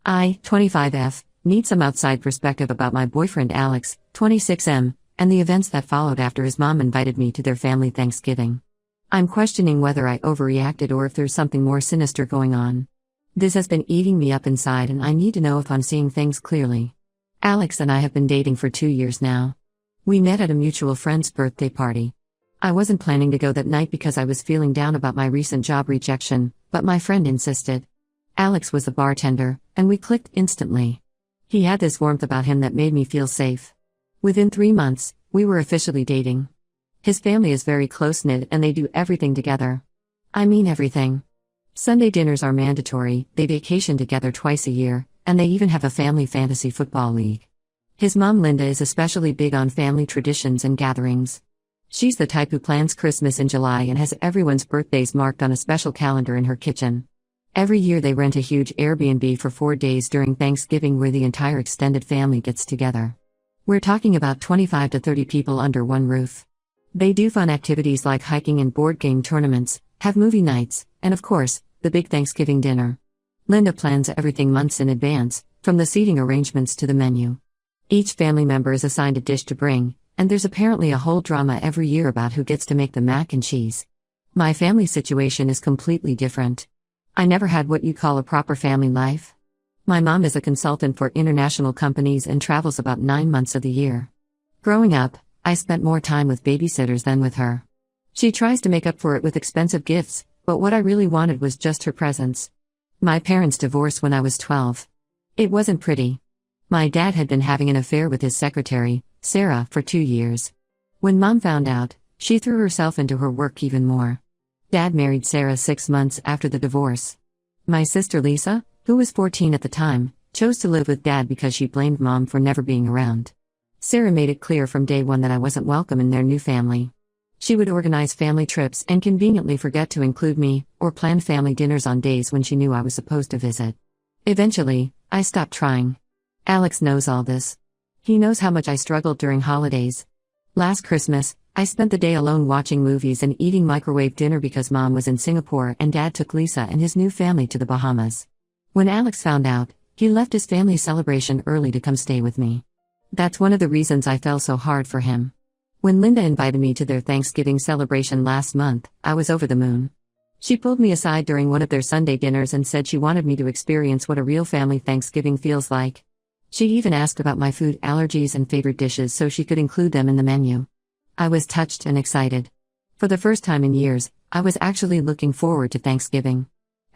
I, 25F, need some outside perspective about my boyfriend Alex, 26M, and the events that followed after his mom invited me to their family Thanksgiving. I'm questioning whether I overreacted or if there's something more sinister going on. This has been eating me up inside and I need to know if I'm seeing things clearly. Alex and I have been dating for 2 years now. We met at a mutual friend's birthday party. I wasn't planning to go that night because I was feeling down about my recent job rejection, but my friend insisted. Alex was the bartender, and we clicked instantly. He had this warmth about him that made me feel safe. Within 3 months, we were officially dating. His family is very close-knit and they do everything together. I mean everything. Sunday dinners are mandatory, they vacation together twice a year, and they even have a family fantasy football league. His mom Linda is especially big on family traditions and gatherings. She's the type who plans Christmas in July and has everyone's birthdays marked on a special calendar in her kitchen. Every year they rent a huge Airbnb for 4 days during Thanksgiving where the entire extended family gets together. We're talking about 25 to 30 people under one roof. They do fun activities like hiking and board game tournaments, have movie nights, and of course, the big Thanksgiving dinner. Linda plans everything months in advance, from the seating arrangements to the menu. Each family member is assigned a dish to bring, and there's apparently a whole drama every year about who gets to make the mac and cheese. My family situation is completely different. I never had what you call a proper family life. My mom is a consultant for international companies and travels about 9 months of the year. Growing up, I spent more time with babysitters than with her. She tries to make up for it with expensive gifts, but what I really wanted was just her presence. My parents divorced when I was 12. It wasn't pretty. My dad had been having an affair with his secretary, Sarah, for 2 years. When Mom found out, she threw herself into her work even more. Dad married Sarah 6 months after the divorce. My sister Lisa, who was 14 at the time, chose to live with Dad because she blamed Mom for never being around. Sarah made it clear from day one that I wasn't welcome in their new family. She would organize family trips and conveniently forget to include me, or plan family dinners on days when she knew I was supposed to visit. Eventually, I stopped trying. Alex knows all this. He knows how much I struggled during holidays. Last Christmas, I spent the day alone watching movies and eating microwave dinner because Mom was in Singapore and Dad took Lisa and his new family to the Bahamas. When Alex found out, he left his family celebration early to come stay with me. That's one of the reasons I fell so hard for him. When Linda invited me to their Thanksgiving celebration last month, I was over the moon. She pulled me aside during one of their Sunday dinners and said she wanted me to experience what a real family Thanksgiving feels like. She even asked about my food allergies and favorite dishes so she could include them in the menu. I was touched and excited. For the first time in years, I was actually looking forward to Thanksgiving.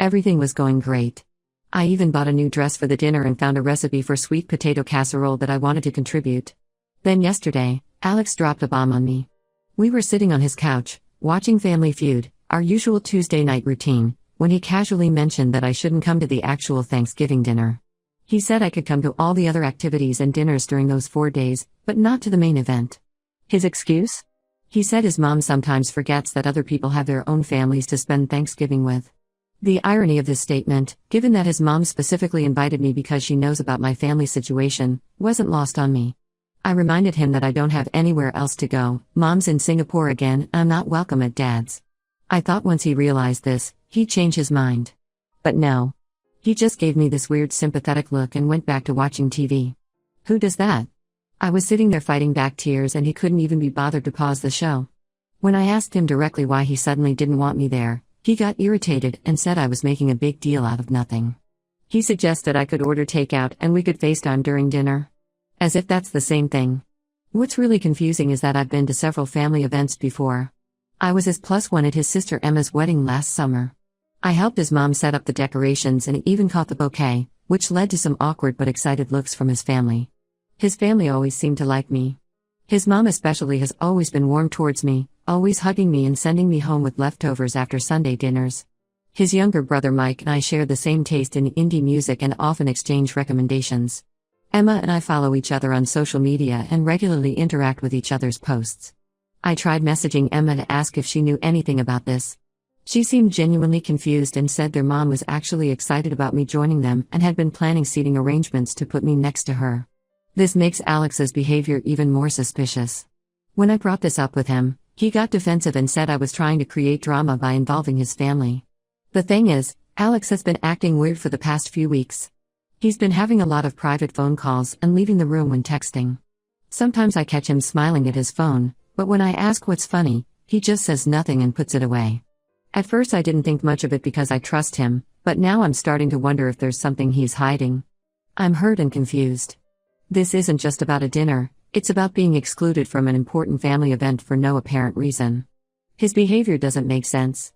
Everything was going great. I even bought a new dress for the dinner and found a recipe for sweet potato casserole that I wanted to contribute. Then yesterday, Alex dropped a bomb on me. We were sitting on his couch, watching Family Feud, our usual Tuesday night routine, when he casually mentioned that I shouldn't come to the actual Thanksgiving dinner. He said I could come to all the other activities and dinners during those 4 days, but not to the main event. His excuse? He said his mom sometimes forgets that other people have their own families to spend Thanksgiving with. The irony of this statement, given that his mom specifically invited me because she knows about my family situation, wasn't lost on me. I reminded him that I don't have anywhere else to go, Mom's in Singapore again, I'm not welcome at Dad's. I thought once he realized this, he'd change his mind. But no. He just gave me this weird sympathetic look and went back to watching TV. Who does that? I was sitting there fighting back tears and he couldn't even be bothered to pause the show. When I asked him directly why he suddenly didn't want me there, he got irritated and said I was making a big deal out of nothing. He suggested I could order takeout and we could FaceTime during dinner. As if that's the same thing. What's really confusing is that I've been to several family events before. I was his +1 at his sister Emma's wedding last summer. I helped his mom set up the decorations and even caught the bouquet, which led to some awkward but excited looks from his family. His family always seemed to like me. His mom especially has always been warm towards me, always hugging me and sending me home with leftovers after Sunday dinners. His younger brother Mike and I share the same taste in indie music and often exchange recommendations. Emma and I follow each other on social media and regularly interact with each other's posts. I tried messaging Emma to ask if she knew anything about this. She seemed genuinely confused and said their mom was actually excited about me joining them and had been planning seating arrangements to put me next to her. This makes Alex's behavior even more suspicious. When I brought this up with him, he got defensive and said I was trying to create drama by involving his family. The thing is, Alex has been acting weird for the past few weeks. He's been having a lot of private phone calls and leaving the room when texting. Sometimes I catch him smiling at his phone, but when I ask what's funny, he just says nothing and puts it away. At first I didn't think much of it because I trust him, but now I'm starting to wonder if there's something he's hiding. I'm hurt and confused. This isn't just about a dinner, it's about being excluded from an important family event for no apparent reason. His behavior doesn't make sense.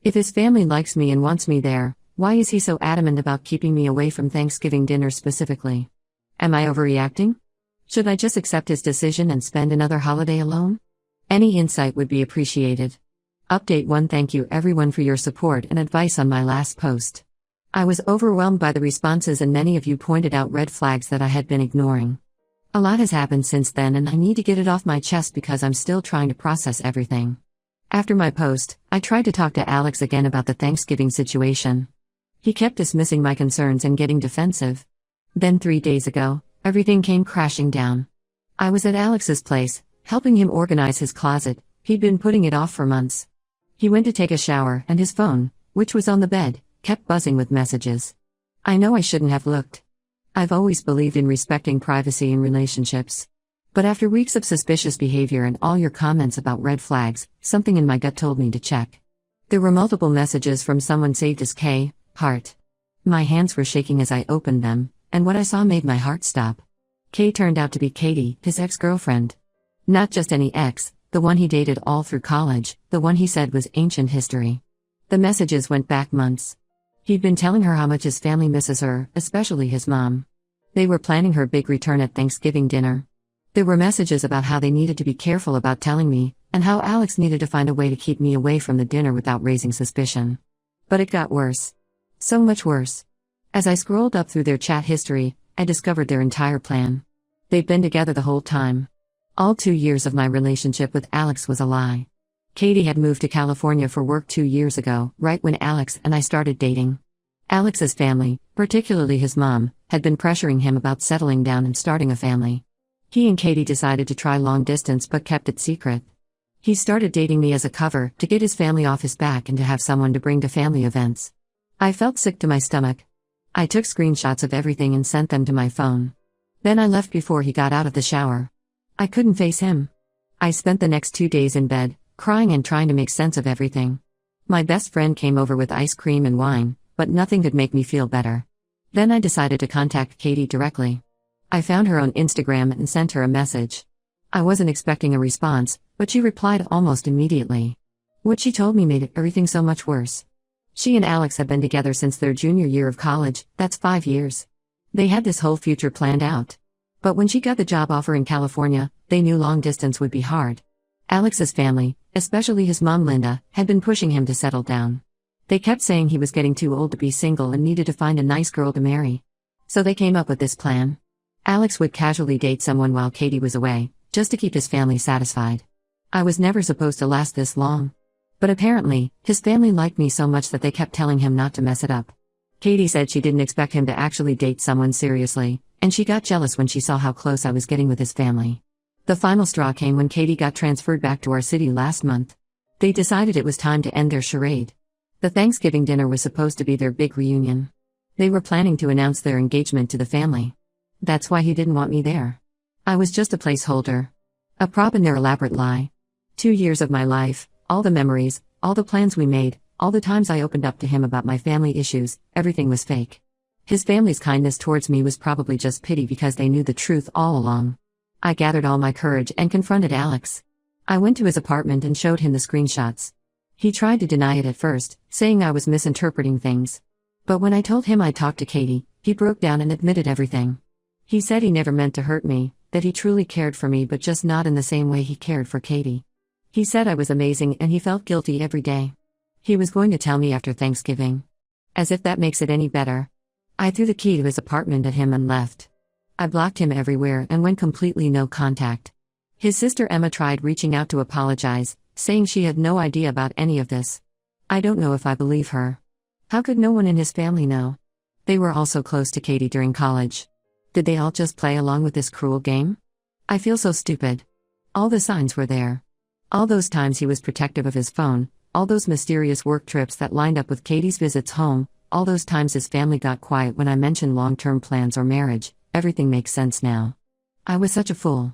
If his family likes me and wants me there, why is he so adamant about keeping me away from Thanksgiving dinner specifically? Am I overreacting? Should I just accept his decision and spend another holiday alone? Any insight would be appreciated. Update 1. Thank you everyone for your support and advice on my last post. I was overwhelmed by the responses and many of you pointed out red flags that I had been ignoring. A lot has happened since then and I need to get it off my chest because I'm still trying to process everything. After my post, I tried to talk to Alex again about the Thanksgiving situation. He kept dismissing my concerns and getting defensive. Then 3 days ago, everything came crashing down. I was at Alex's place, helping him organize his closet. He'd been putting it off for months. He went to take a shower and his phone, which was on the bed, kept buzzing with messages. I know I shouldn't have looked. I've always believed in respecting privacy in relationships. But after weeks of suspicious behavior and all your comments about red flags, something in my gut told me to check. There were multiple messages from someone saved as K, heart. My hands were shaking as I opened them, and what I saw made my heart stop. K turned out to be Katie, his ex-girlfriend. Not just any ex, the one he dated all through college, the one he said was ancient history. The messages went back months. He'd been telling her how much his family misses her, especially his mom. They were planning her big return at Thanksgiving dinner. There were messages about how they needed to be careful about telling me, and how Alex needed to find a way to keep me away from the dinner without raising suspicion. But it got worse. So much worse. As I scrolled up through their chat history, I discovered their entire plan. They'd been together the whole time. All 2 years of my relationship with Alex was a lie. Katie had moved to California for work 2 years ago, right when Alex and I started dating. Alex's family, particularly his mom, had been pressuring him about settling down and starting a family. He and Katie decided to try long distance but kept it secret. He started dating me as a cover, to get his family off his back and to have someone to bring to family events. I felt sick to my stomach. I took screenshots of everything and sent them to my phone. Then I left before he got out of the shower. I couldn't face him. I spent the next 2 days in bed, crying and trying to make sense of everything. My best friend came over with ice cream and wine, but nothing could make me feel better. Then I decided to contact Katie directly. I found her on Instagram and sent her a message. I wasn't expecting a response, but she replied almost immediately. What she told me made everything so much worse. She and Alex had been together since their junior year of college, that's 5 years. They had this whole future planned out. But when she got the job offer in California, they knew long distance would be hard. Alex's family, especially his mom Linda, had been pushing him to settle down. They kept saying he was getting too old to be single and needed to find a nice girl to marry. So they came up with this plan. Alex would casually date someone while Katie was away, just to keep his family satisfied. I was never supposed to last this long. But apparently, his family liked me so much that they kept telling him not to mess it up. Katie said she didn't expect him to actually date someone seriously, and she got jealous when she saw how close I was getting with his family. The final straw came when Katie got transferred back to our city last month. They decided it was time to end their charade. The Thanksgiving dinner was supposed to be their big reunion. They were planning to announce their engagement to the family. That's why he didn't want me there. I was just a placeholder. A prop in their elaborate lie. 2 years of my life, all the memories, all the plans we made, all the times I opened up to him about my family issues, everything was fake. His family's kindness towards me was probably just pity because they knew the truth all along. I gathered all my courage and confronted Alex. I went to his apartment and showed him the screenshots. He tried to deny it at first, saying I was misinterpreting things. But when I told him I talked to Katie, he broke down and admitted everything. He said he never meant to hurt me, that he truly cared for me but just not in the same way he cared for Katie. He said I was amazing and he felt guilty every day. He was going to tell me after Thanksgiving. As if that makes it any better. I threw the key to his apartment at him and left. I blocked him everywhere and went completely no contact. His sister Emma tried reaching out to apologize, saying she had no idea about any of this. I don't know if I believe her. How could no one in his family know? They were all so close to Katie during college. Did they all just play along with this cruel game? I feel so stupid. All the signs were there. All those times he was protective of his phone, all those mysterious work trips that lined up with Katie's visits home, all those times his family got quiet when I mentioned long-term plans or marriage, everything makes sense now. I was such a fool.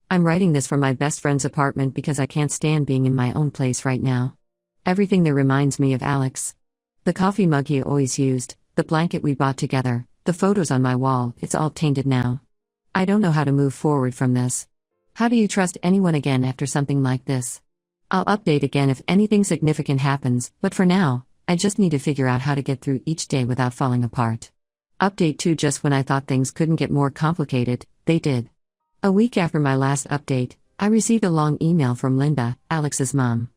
I'm writing this from my best friend's apartment because I can't stand being in my own place right now. Everything there reminds me of Alex. The coffee mug he always used, the blanket we bought together, the photos on my wall, it's all tainted now. I don't know how to move forward from this. How do you trust anyone again after something like this? I'll update again if anything significant happens, but for now, I just need to figure out how to get through each day without falling apart. Update 2. Just when I thought things couldn't get more complicated, they did. A week after my last update, I received a long email from Linda, Alex's mom.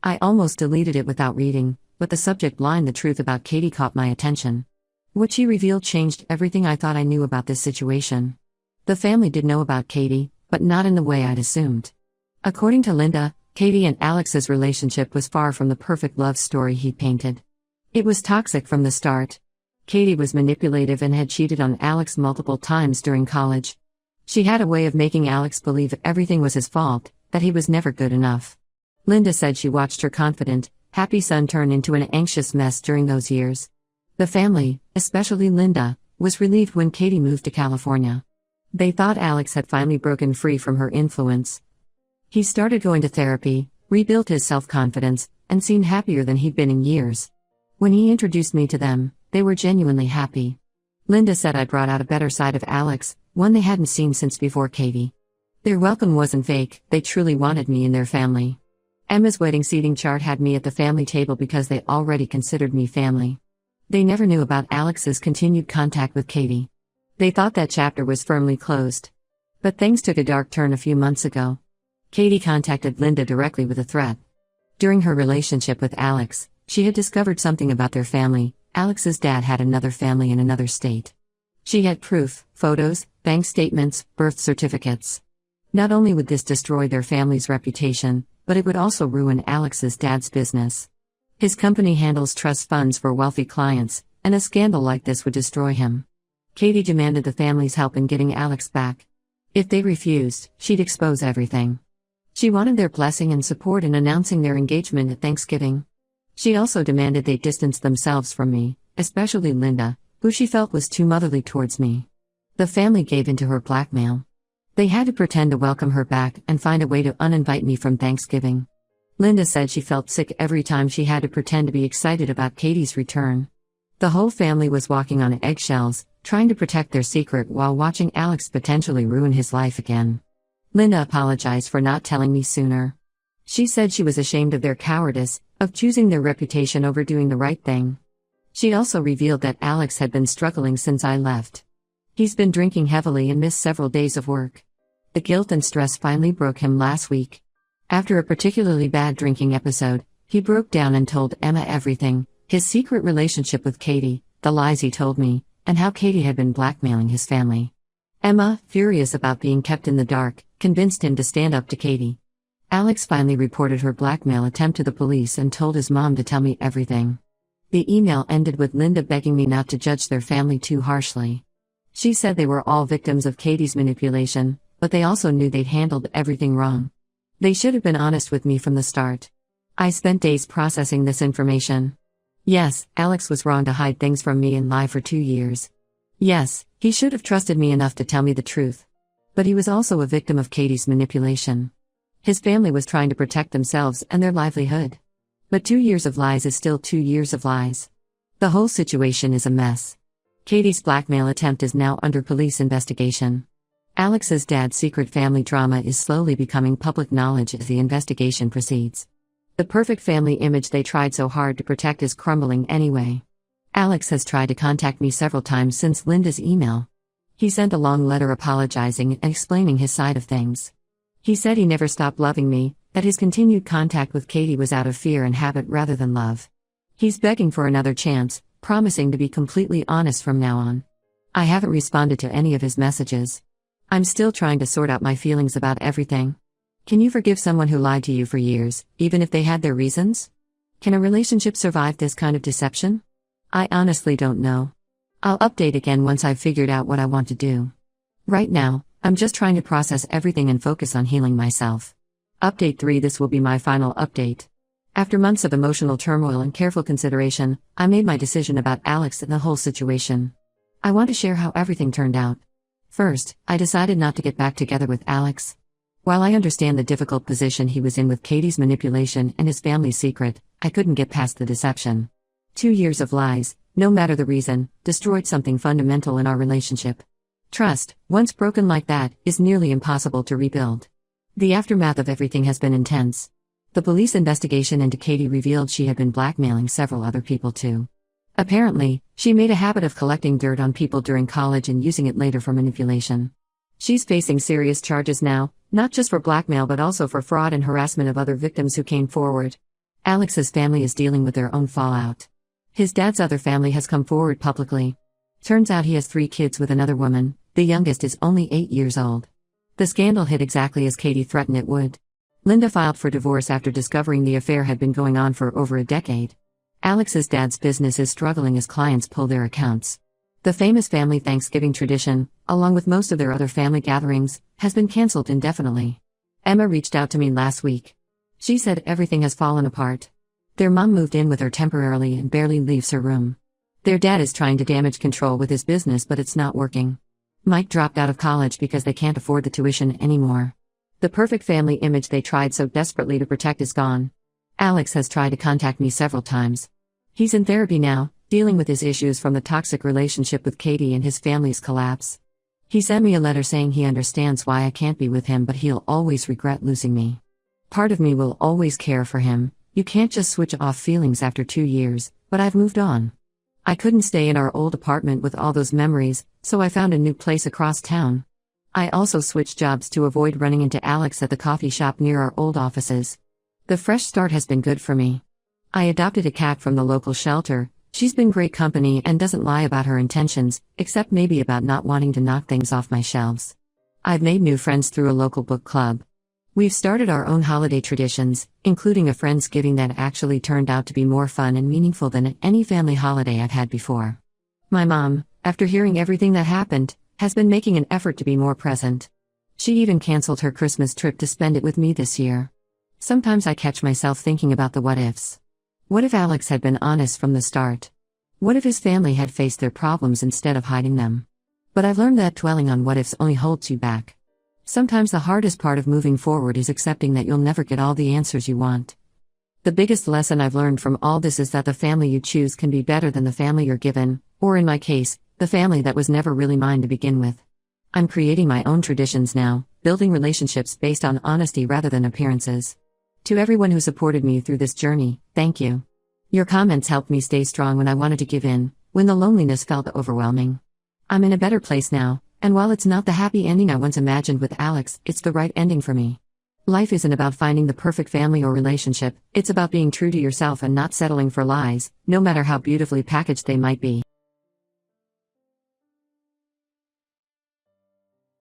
I almost deleted it without reading, but the subject line, "The truth about Katie," caught my attention. What she revealed changed everything I thought I knew about this situation. The family did know about Katie, but not in the way I'd assumed. According to Linda, Katie and Alex's relationship was far from the perfect love story he painted. It was toxic from the start. Katie was manipulative and had cheated on Alex multiple times during college. She had a way of making Alex believe everything was his fault, that he was never good enough. Linda said she watched her confident, happy son turn into an anxious mess during those years. The family, especially Linda, was relieved when Katie moved to California. They thought Alex had finally broken free from her influence. He started going to therapy, rebuilt his self-confidence, and seemed happier than he'd been in years. When he introduced me to them, they were genuinely happy. Linda said I brought out a better side of Alex, one they hadn't seen since before Katie. Their welcome wasn't fake, they truly wanted me in their family. Emma's wedding seating chart had me at the family table because they already considered me family. They never knew about Alex's continued contact with Katie. They thought that chapter was firmly closed. But things took a dark turn a few months ago. Katie contacted Linda directly with a threat. During her relationship with Alex, she had discovered something about their family. Alex's dad had another family in another state. She had proof, photos, bank statements, birth certificates. Not only would this destroy their family's reputation, but it would also ruin Alex's dad's business. His company handles trust funds for wealthy clients, and a scandal like this would destroy him. Katie demanded the family's help in getting Alex back. If they refused, she'd expose everything. She wanted their blessing and support in announcing their engagement at Thanksgiving. She also demanded they distance themselves from me, especially Linda, who she felt was too motherly towards me. The family gave in to her blackmail. They had to pretend to welcome her back and find a way to uninvite me from Thanksgiving. Linda said she felt sick every time she had to pretend to be excited about Katie's return. The whole family was walking on eggshells, trying to protect their secret while watching Alex potentially ruin his life again. Linda apologized for not telling me sooner. She said she was ashamed of their cowardice, of choosing their reputation over doing the right thing. She also revealed that Alex had been struggling since I left. He's been drinking heavily and missed several days of work. The guilt and stress finally broke him last week. After a particularly bad drinking episode, he broke down and told Emma everything, his secret relationship with Katie, the lies he told me, and how Katie had been blackmailing his family. Emma, furious about being kept in the dark, convinced him to stand up to Katie. Alex finally reported her blackmail attempt to the police and told his mom to tell me everything. The email ended with Linda begging me not to judge their family too harshly. She said they were all victims of Katie's manipulation, but they also knew they'd handled everything wrong. They should have been honest with me from the start. I spent days processing this information. Yes, Alex was wrong to hide things from me and lie for 2 years. Yes, he should have trusted me enough to tell me the truth. But he was also a victim of Katie's manipulation. His family was trying to protect themselves and their livelihood. But 2 years of lies is still 2 years of lies. The whole situation is a mess. Katie's blackmail attempt is now under police investigation. Alex's dad's secret family drama is slowly becoming public knowledge as the investigation proceeds. The perfect family image they tried so hard to protect is crumbling anyway. Alex has tried to contact me several times since Linda's email. He sent a long letter apologizing and explaining his side of things. He said he never stopped loving me, that his continued contact with Katie was out of fear and habit rather than love. He's begging for another chance, promising to be completely honest from now on. I haven't responded to any of his messages. I'm still trying to sort out my feelings about everything. Can you forgive someone who lied to you for years, even if they had their reasons? Can a relationship survive this kind of deception? I honestly don't know. I'll update again once I've figured out what I want to do. Right now, I'm just trying to process everything and focus on healing myself. Update 3. This will be my final update. After months of emotional turmoil and careful consideration, I made my decision about Alex and the whole situation. I want to share how everything turned out. First, I decided not to get back together with Alex. While I understand the difficult position he was in with Katie's manipulation and his family's secret, I couldn't get past the deception. 2 years of lies, no matter the reason, destroyed something fundamental in our relationship. Trust, once broken like that, is nearly impossible to rebuild. The aftermath of everything has been intense. The police investigation into Katie revealed she had been blackmailing several other people too. Apparently, she made a habit of collecting dirt on people during college and using it later for manipulation. She's facing serious charges now, not just for blackmail but also for fraud and harassment of other victims who came forward. Alex's family is dealing with their own fallout. His dad's other family has come forward publicly. Turns out he has 3 kids with another woman, the youngest is only 8 years old. The scandal hit exactly as Katie threatened it would. Linda filed for divorce after discovering the affair had been going on for over a decade. Alex's dad's business is struggling as clients pull their accounts. The famous family Thanksgiving tradition, along with most of their other family gatherings, has been cancelled indefinitely. Emma reached out to me last week. She said everything has fallen apart. Their mom moved in with her temporarily and barely leaves her room. Their dad is trying to damage control with his business but it's not working. Mike dropped out of college because they can't afford the tuition anymore. The perfect family image they tried so desperately to protect is gone. Alex has tried to contact me several times. He's in therapy now, dealing with his issues from the toxic relationship with Katie and his family's collapse. He sent me a letter saying he understands why I can't be with him but he'll always regret losing me. Part of me will always care for him. You can't just switch off feelings after 2 years, but I've moved on. I couldn't stay in our old apartment with all those memories, so I found a new place across town. I also switched jobs to avoid running into Alex at the coffee shop near our old offices. The fresh start has been good for me. I adopted a cat from the local shelter. She's been great company and doesn't lie about her intentions, except maybe about not wanting to knock things off my shelves. I've made new friends through a local book club. We've started our own holiday traditions, including a Friendsgiving that actually turned out to be more fun and meaningful than any family holiday I've had before. My mom, after hearing everything that happened, has been making an effort to be more present. She even canceled her Christmas trip to spend it with me this year. Sometimes I catch myself thinking about the what-ifs. What if Alex had been honest from the start? What if his family had faced their problems instead of hiding them? But I've learned that dwelling on what-ifs only holds you back. Sometimes the hardest part of moving forward is accepting that you'll never get all the answers you want. The biggest lesson I've learned from all this is that the family you choose can be better than the family you're given, or in my case, the family that was never really mine to begin with. I'm creating my own traditions now, building relationships based on honesty rather than appearances. To everyone who supported me through this journey, thank you. Your comments helped me stay strong when I wanted to give in, when the loneliness felt overwhelming. I'm in a better place now, and while it's not the happy ending I once imagined with Alex, it's the right ending for me. Life isn't about finding the perfect family or relationship, it's about being true to yourself and not settling for lies, no matter how beautifully packaged they might be.